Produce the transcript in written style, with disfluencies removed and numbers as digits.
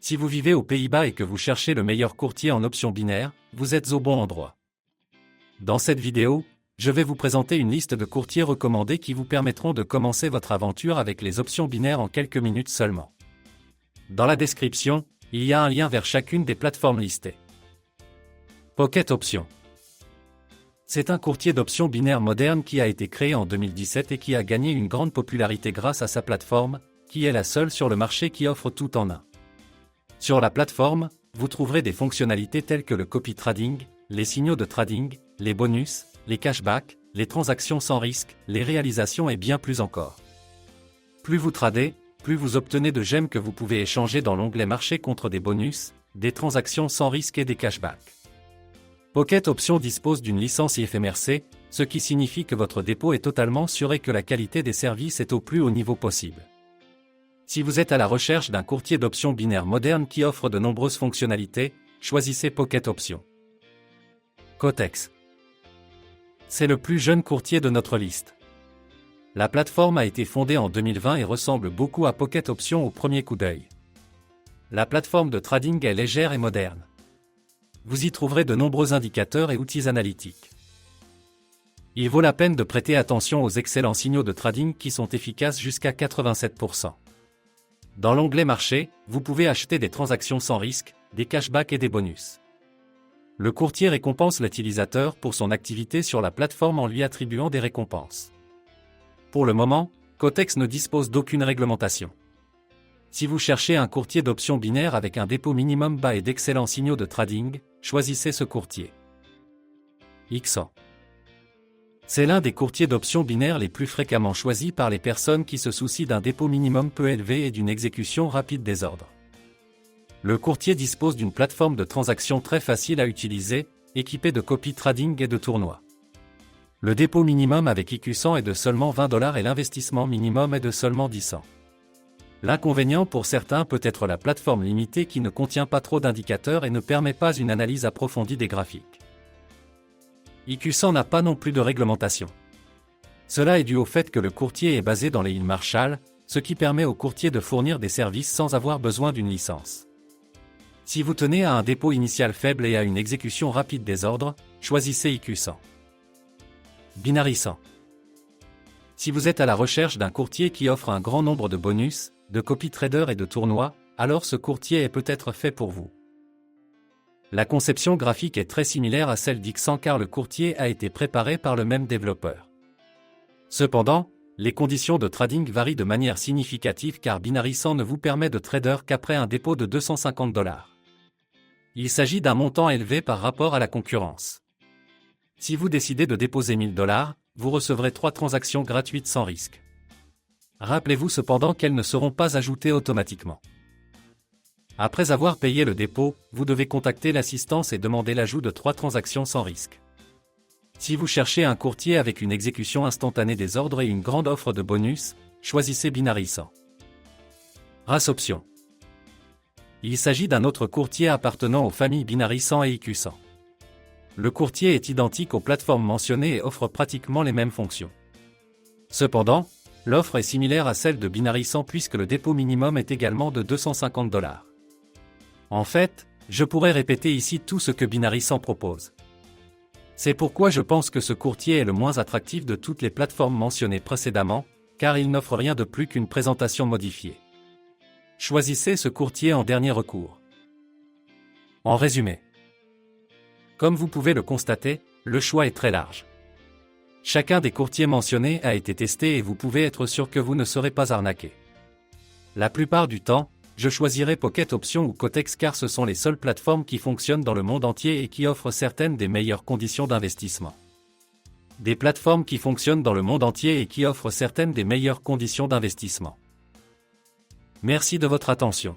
Si vous vivez aux Pays-Bas et que vous cherchez le meilleur courtier en options binaires, vous êtes au bon endroit. Dans cette vidéo, je vais vous présenter une liste de courtiers recommandés qui vous permettront de commencer votre aventure avec les options binaires en quelques minutes seulement. Dans la description, il y a un lien vers chacune des plateformes listées. Pocket Options. C'est un courtier d'options binaires moderne qui a été créé en 2017 et qui a gagné une grande popularité grâce à sa plateforme, qui est la seule sur le marché qui offre tout en un. Sur la plateforme, vous trouverez des fonctionnalités telles que le copy trading, les signaux de trading, les bonus, les cashbacks, les transactions sans risque, les réalisations et bien plus encore. Plus vous tradez, plus vous obtenez de gemmes que vous pouvez échanger dans l'onglet marché contre des bonus, des transactions sans risque et des cashbacks. Pocket Options dispose d'une licence IFMRC, ce qui signifie que votre dépôt est totalement sûr et que la qualité des services est au plus haut niveau possible. Si vous êtes à la recherche d'un courtier d'options binaires moderne qui offre de nombreuses fonctionnalités, choisissez Pocket Options. Cotex. C'est le plus jeune courtier de notre liste. La plateforme a été fondée en 2020 et ressemble beaucoup à Pocket Options au premier coup d'œil. La plateforme de trading est légère et moderne. Vous y trouverez de nombreux indicateurs et outils analytiques. Il vaut la peine de prêter attention aux excellents signaux de trading qui sont efficaces jusqu'à 87%. Dans l'onglet marché, vous pouvez acheter des transactions sans risque, des cashbacks et des bonus. Le courtier récompense l'utilisateur pour son activité sur la plateforme en lui attribuant des récompenses. Pour le moment, Cotex ne dispose d'aucune réglementation. Si vous cherchez un courtier d'options binaires avec un dépôt minimum bas et d'excellents signaux de trading, choisissez ce courtier. XO. C'est l'un des courtiers d'options binaires les plus fréquemment choisis par les personnes qui se soucient d'un dépôt minimum peu élevé et d'une exécution rapide des ordres. Le courtier dispose d'une plateforme de transaction très facile à utiliser, équipée de copy trading et de tournois. Le dépôt minimum avec IQ100 est de seulement $20 et l'investissement minimum est de seulement 10 cents. L'inconvénient pour certains peut être la plateforme limitée qui ne contient pas trop d'indicateurs et ne permet pas une analyse approfondie des graphiques. IQ100 n'a pas non plus de réglementation. Cela est dû au fait que le courtier est basé dans les îles Marshall, ce qui permet au courtier de fournir des services sans avoir besoin d'une licence. Si vous tenez à un dépôt initial faible et à une exécution rapide des ordres, choisissez IQ100. Binary 100. Si vous êtes à la recherche d'un courtier qui offre un grand nombre de bonus, de copy trader et de tournois, alors ce courtier est peut-être fait pour vous. La conception graphique est très similaire à celle d'X100 car le courtier a été préparé par le même développeur. Cependant, les conditions de trading varient de manière significative car Binary 100 ne vous permet de trader qu'après un dépôt de $250. Il s'agit d'un montant élevé par rapport à la concurrence. Si vous décidez de déposer $1000, vous recevrez 3 transactions gratuites sans risque. Rappelez-vous cependant qu'elles ne seront pas ajoutées automatiquement. Après avoir payé le dépôt, vous devez contacter l'assistance et demander l'ajout de 3 transactions sans risque. Si vous cherchez un courtier avec une exécution instantanée des ordres et une grande offre de bonus, choisissez Binary 100. Race Options. Il s'agit d'un autre courtier appartenant aux familles Binary 100 et IQ100. Le courtier est identique aux plateformes mentionnées et offre pratiquement les mêmes fonctions. Cependant, l'offre est similaire à celle de Binary 100 puisque le dépôt minimum est également de $250. En fait, je pourrais répéter ici tout ce que Binary 100 propose. C'est pourquoi je pense que ce courtier est le moins attractif de toutes les plateformes mentionnées précédemment, car il n'offre rien de plus qu'une présentation modifiée. Choisissez ce courtier en dernier recours. En résumé, comme vous pouvez le constater, le choix est très large. Chacun des courtiers mentionnés a été testé et vous pouvez être sûr que vous ne serez pas arnaqué. La plupart du temps, je choisirai Pocket Options ou Cotex car ce sont les seules plateformes qui fonctionnent dans le monde entier et qui offrent certaines des meilleures conditions d'investissement. Des plateformes qui fonctionnent dans le monde entier et qui offrent certaines des meilleures conditions d'investissement. Merci de votre attention.